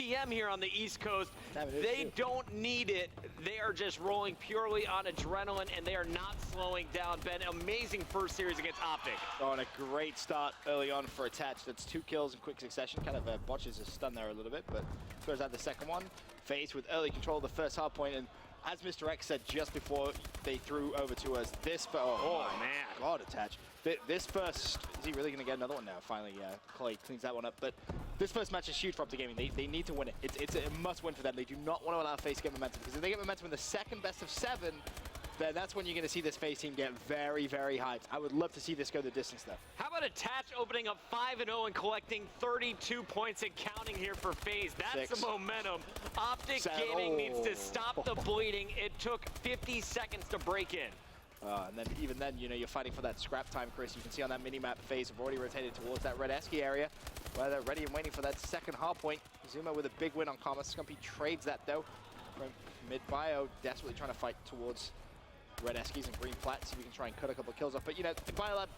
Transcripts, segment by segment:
p.m. here on the East Coast. They don't need it. They are just rolling purely on adrenaline, and they are not slowing down. Ben, amazing first series against OpTic. Oh, and a great start early on for Attach. That's 2 kills in quick succession. Kind of botches his stun there a little bit, but throws out the second one. Faze with early control of the first hard point, and as Mr. X said just before they threw over to us, this man, God, Attach. This first, is he really going to get another one now? Finally, Clay cleans that one up. But this first match is huge for OpTic Gaming. They need to win it. It's a must-win for them. They do not want to allow Faze to get momentum, because if they get momentum in the second best of 7, then that's when you're going to see this Faze team get very, very hyped. I would love to see this go the distance, though. How about Attach opening up 5-0 and collecting 32 points and counting here for Faze? That's the momentum. OpTic Gaming needs to stop the bleeding. It took 50 seconds to break in. And then even then, you know, you're fighting for that scrap time, Chris. You can see on that mini-map, Faze have already rotated towards that red Esky area, where they're ready and waiting for that second hard point. Zuma with a big win on Karma. Scumpy trades that, though, from mid-bio, desperately trying to fight towards red Eskies and green plat, so we can try and cut a couple of kills off. But, you know, the Biolab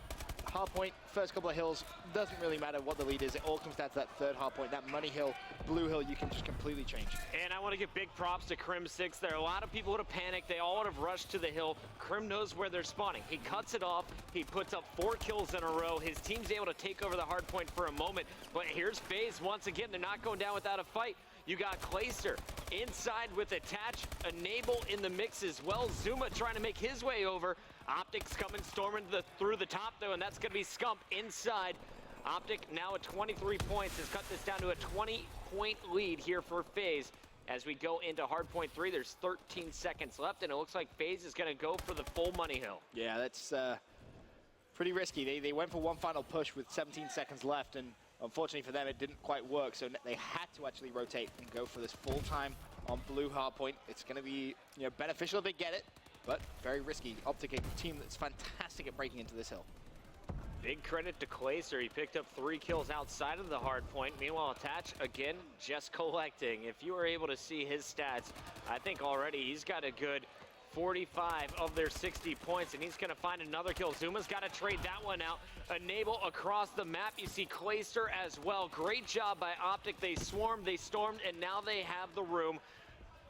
hard point, first couple of hills, doesn't really matter what the lead is. It all comes down to that third hard point, that money hill, blue hill, you can just completely change. And I want to give big props to Crim6 there. A lot of people would have panicked. They all would have rushed to the hill. Crim knows where they're spawning. He cuts it off. He puts up 4 kills in a row. His team's able to take over the hard point for a moment. But here's Faze once again. They're not going down without a fight. You got Clayster inside with Attach, Enable in the mix as well. Zuma trying to make his way over. OpTic's coming storming through the top though, and that's going to be Scump inside. OpTic now at 23 points has cut this down to a 20-point lead here for Faze. As we go into hardpoint 3, there's 13 seconds left, and it looks like Faze is going to go for the full money hill. Yeah, that's pretty risky. They went for one final push with 17 seconds left, and unfortunately for them, it didn't quite work, so they had to actually rotate and go for this full time on blue hardpoint. It's going to be, you know, beneficial if they get it, but very risky. OpTic, a team that's fantastic at breaking into this hill. Big credit to Clayster. He picked up 3 kills outside of the hard point. Meanwhile, Attach, again, just collecting. If you were able to see his stats, I think already he's got a good 45 of their 60 points, and he's going to find another kill. Zuma's got to trade that one out. Enable across the map. You see Clayster as well. Great job by OpTic. They swarmed, they stormed, and now they have the room.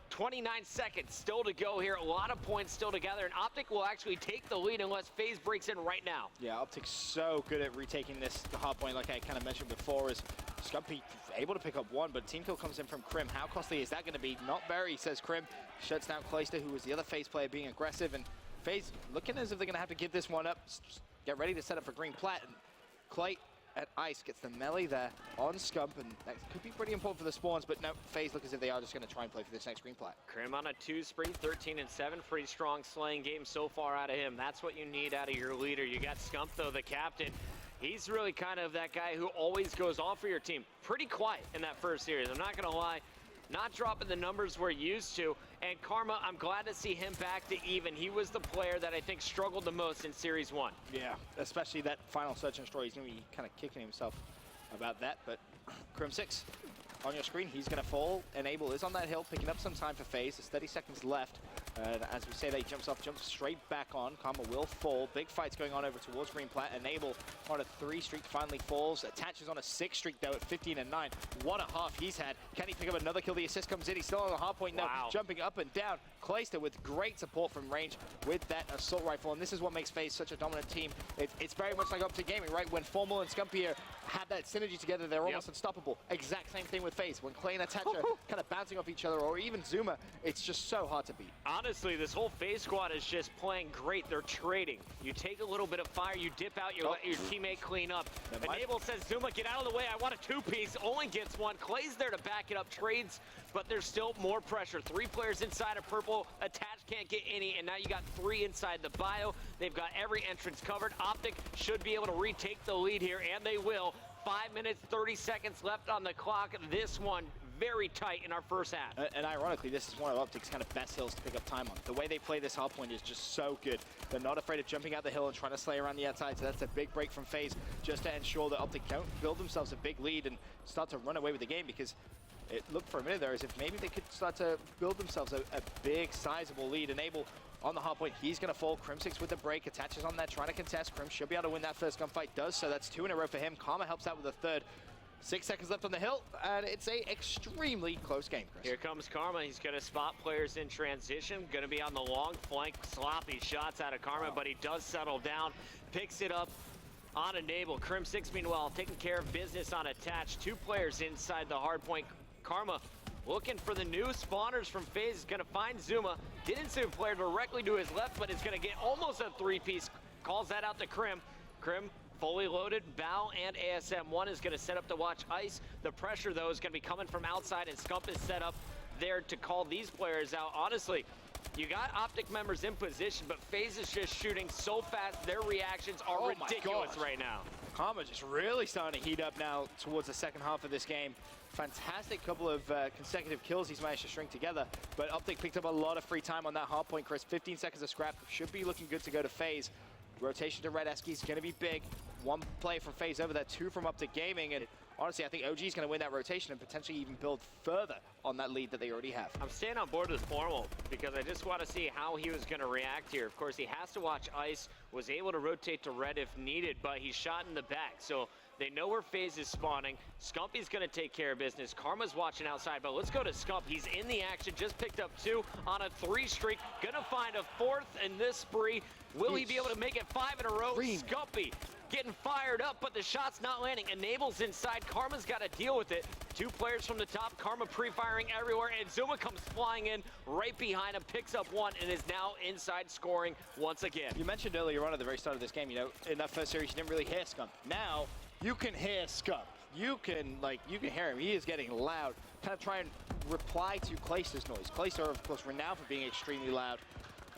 29 seconds still to go here. A lot of points still together, and OpTic will actually take the lead unless Faze breaks in right now. Yeah, OpTic's so good at retaking this hard point, like I kind of mentioned before, is Scumpy able to pick up 1, but team kill comes in from Crim. How costly is that going to be? Not very, says Crim. Shuts down Clayster, who was the other Faze player being aggressive, and Faze looking as if they're going to have to give this one up. Just get ready to set up for green plat, and Clay at Ice gets the melee there on Scump, and that could be pretty important for the spawns, but no, Faze look as if they are just going to try and play for this next green plat. Crim on a 2 spree, 13-7, pretty strong slaying game so far out of him. That's what you need out of your leader. You got Scump though, the captain. He's really kind of that guy who always goes off for your team. Pretty quiet in that first series, I'm not going to lie. Not dropping the numbers we're used to. And Karma, I'm glad to see him back to even. He was the player that I think struggled the most in Series 1. Yeah, especially that final search and destroy. He's going to be kind of kicking himself about that. But Crim6 on your screen, he's going to fall. Enable is on that hill, picking up some time for Faze. There's 30 seconds left. As we say, they jumps straight back on. Karma will fall. Big fights going on over towards green plat. Enable on a 3 streak, finally falls. Attaches on a 6 streak though at 15-9. What a half he's had. Can he pick up another kill? The assist comes in. He's still on the hard point now. Wow. Jumping up and down. Clayster with great support from range with that assault rifle. And this is what makes Faze such a dominant team. It's very much like OpTic Gaming, right? When Formal and Scumpier have that synergy together, they're almost unstoppable. Exact same thing with Faze. When Clay and Attach are kind of bouncing off each other, or even Zuma, it's just so hard to beat. Honestly, this whole Faze squad is just playing great. They're trading. You take a little bit of fire, you dip out, you let your teammate clean up. Enable says, Zuma, get out of the way. I want a 2-piece. Only gets 1. Clay's there to back it up. Trades, but there's still more pressure. 3 players inside of purple. Attach can't get any, and now you got 3 inside the bio. They've got every entrance covered. OpTic should be able to retake the lead here, and they will. 5 minutes, 30 seconds left on the clock. This one very tight in our first half. And ironically, this is one of OpTic's kind of best hills to pick up time on. The way they play this hard point is just so good. They're not afraid of jumping out the hill and trying to slay around the outside, so that's a big break from Faze just to ensure that OpTic don't build themselves a big lead and start to run away with the game, because it looked for a minute there as if maybe they could start to build themselves a big, sizable lead. Enable on the hard point, he's going to fall. Crim6 with the break, Attaches on that, trying to contest. Crim should be able to win that first gunfight, does so. That's 2 in a row for him. Karma helps out with a third. 6 seconds left on the hill, and it's a extremely close game, Chris. Here comes Karma. He's going to spot players in transition. Going to be on the long flank. Sloppy shots out of Karma, but he does settle down. Picks it up on Enable. Crim6, meanwhile, taking care of business on Attach. 2 players inside the hard point. Karma looking for the new spawners from Faze. Is going to find Zuma. Didn't see a player directly to his left, but is going to get almost a 3-piece. Calls that out to Crim. Crim fully loaded. Bow and ASM1 is going to set up to watch Ice. The pressure, though, is going to be coming from outside, and Scump is set up there to call these players out. Honestly, you got OpTic members in position, but Faze is just shooting so fast. Their reactions are ridiculous right now. Karma just really starting to heat up now towards the second half of this game. Fantastic couple of consecutive kills he's managed to string together, but OpTic picked up a lot of free time on that hard point, Chris. 15 seconds of scrap should be looking good to go to Faze. Rotation to Red Eski is going to be big. 1 play from Faze over there, 2 from OpTic Gaming, and honestly, I think OG is going to win that rotation and potentially even build further on that lead that they already have. I'm staying on board with Formal because I just want to see how he was going to react here. Of course, he has to watch Ice, was able to rotate to Red if needed, but he's shot in the back. So they know where Faze is spawning. Scumpy's going to take care of business. Karma's watching outside, but let's go to Scump. He's in the action, just picked up 2 on a 3 streak. Going to find a 4th in this spree. Will he be able to make it 5 in a row? Scumpy getting fired up, but the shot's not landing. Enable's inside. Karma's got to deal with it. 2 players from the top. Karma pre-firing everywhere, and Zuma comes flying in right behind him, picks up 1, and is now inside scoring once again. You mentioned earlier on at the very start of this game, you know, in that first series, you didn't really hear Scump. Now, you can hear Scump. You can hear him. He is getting loud. Kind of try and reply to Clayster's noise. Clayster, of course, renowned for being extremely loud.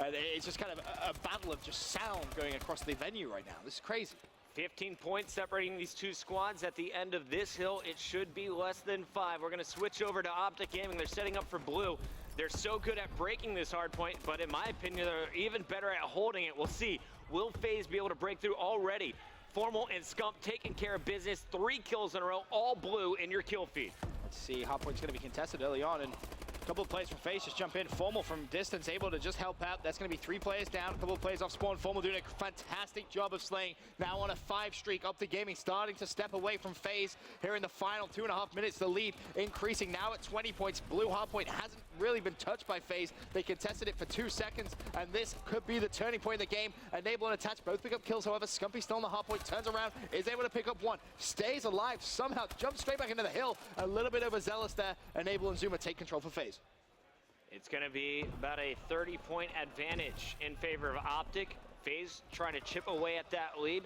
And it's just kind of a battle of just sound going across the venue right now. This is crazy. 15 points separating these 2 squads. At the end of this hill, it should be less than 5. We're going to switch over to OpTic Gaming. They're setting up for blue. They're so good at breaking this hard point, but in my opinion, they're even better at holding it. We'll see. Will Faze be able to break through already? Formal and Scump taking care of business. 3 kills in a row, all blue in your kill feed. Let's see. Hardpoint's going to be contested early on, and a couple of players from Faze just jump in. Formal from distance, able to just help out. That's going to be 3 players down, a couple of players off spawn. Formal doing a fantastic job of slaying. Now on a 5 streak. OpTic Gaming starting to step away from Faze here in the final 2.5 minutes. The lead increasing now at 20 points. Blue hardpoint hasn't really been touched by Faze. They contested it for 2 seconds, and this could be the turning point of the game. Enable and Attach both pick up kills. However, Scumpy still on the hardpoint, turns around, is able to pick up 1, stays alive somehow, jumps straight back into the hill. A little bit overzealous there. Enable and Zuma take control for Faze. It's going to be about a 30-point advantage in favor of OpTic. Faze trying to chip away at that lead.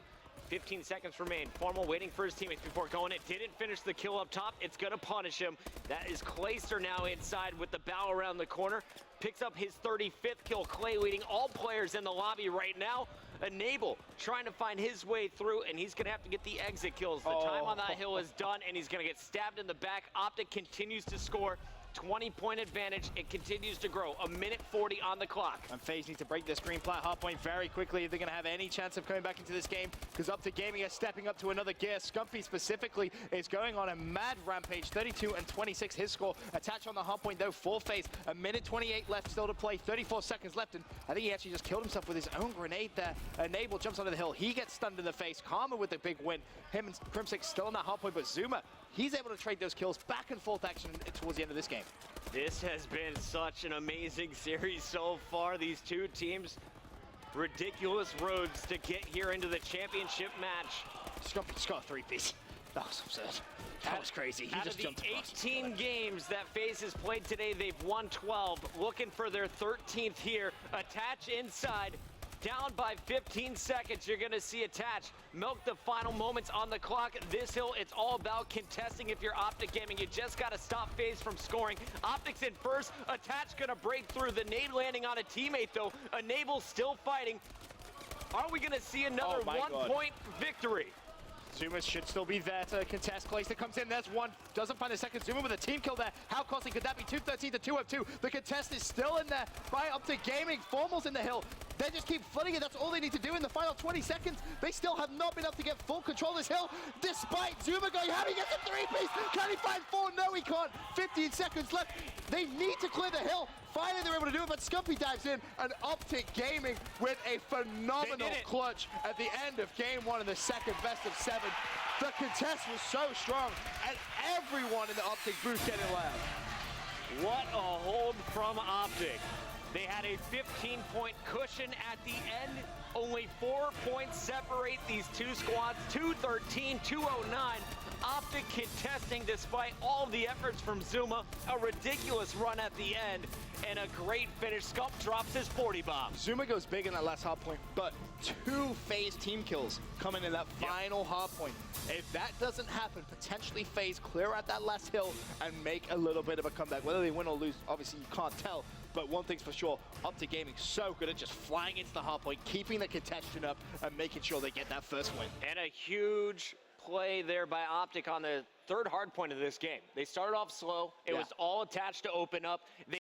15 seconds remain. Formal waiting for his teammates before going. It didn't finish the kill up top. It's going to punish him. That is Clayster now inside with the bow around the corner. Picks up his 35th kill. Clay leading all players in the lobby right now. Enable trying to find his way through, and he's going to have to get the exit kills. The time on that hill is done, and he's going to get stabbed in the back. OpTic continues to score. 20-point advantage. It continues to grow. 1:40 on the clock. And Faze need to break this green plat hardpoint very quickly if they're going to have any chance of coming back into this game, because OpTic Gaming is stepping up to another gear. Scumpy specifically is going on a mad rampage. 32 and 26 his score. Attach on the hardpoint though for Faze. 1:28 left still to play. 34 seconds left, and I think he actually just killed himself with his own grenade there. Enable jumps onto the hill. He gets stunned in the face. Karma with a big win. Him and Crim6 still on that hardpoint, but Zuma, he's able to trade those kills back and forth action towards the end of this game. This has been such an amazing series so far. These 2 teams, ridiculous roads to get here into the championship match. Scumpy just got a 3-piece. That was absurd. That was crazy. He just jumped across. Out of the 18 games that Faze has played today, they've won 12. Looking for their 13th here. Attach inside. Down by 15 seconds, you're going to see Attach milk the final moments on the clock. This hill, it's all about contesting. If you're OpTic Gaming, you just got to stop Faze from scoring. OpTic's in first. Attach going to break through. The nade landing on a teammate, though. Enable's still fighting. Are we going to see another 1-point victory? Zuma should still be there to contest. Clayster comes in, there's 1, doesn't find a second. Zuma with a team kill there. How costly could that be? 213 to 202. The contest is still in there by OpTic Gaming. Formal's in the hill. They just keep flooding it. That's all they need to do in the final 20 seconds. They still have not been able to get full control of this hill, despite Zuma going, how do you get the 3-piece? Can he find 4? No, he can't. 15 seconds left. They need to clear the hill. Finally, they're able to do it, but Scumpy dives in, and OpTic Gaming with a phenomenal clutch at the end of game 1 in the second best of 7. The contest was so strong, and everyone in the OpTic booth getting loud. What a hold from OpTic. They had a 15-point cushion at the end. Only 4 points separate these two squads, 213, 209. OpTic contesting despite all the efforts from Zuma. A ridiculous run at the end and a great finish. Scump drops his 40 bomb. Zuma goes big in that last hard point, but 2 Faze team kills coming in that final hard point. If that doesn't happen, potentially Faze clear out that last hill and make a little bit of a comeback. Whether they win or lose, obviously you can't tell. But one thing's for sure, OpTic Gaming so good at just flying into the hard point, keeping the contention up, and making sure they get that first win. And a huge play there by OpTic on the third hard point of this game. They started off slow. It was all attached to open up. They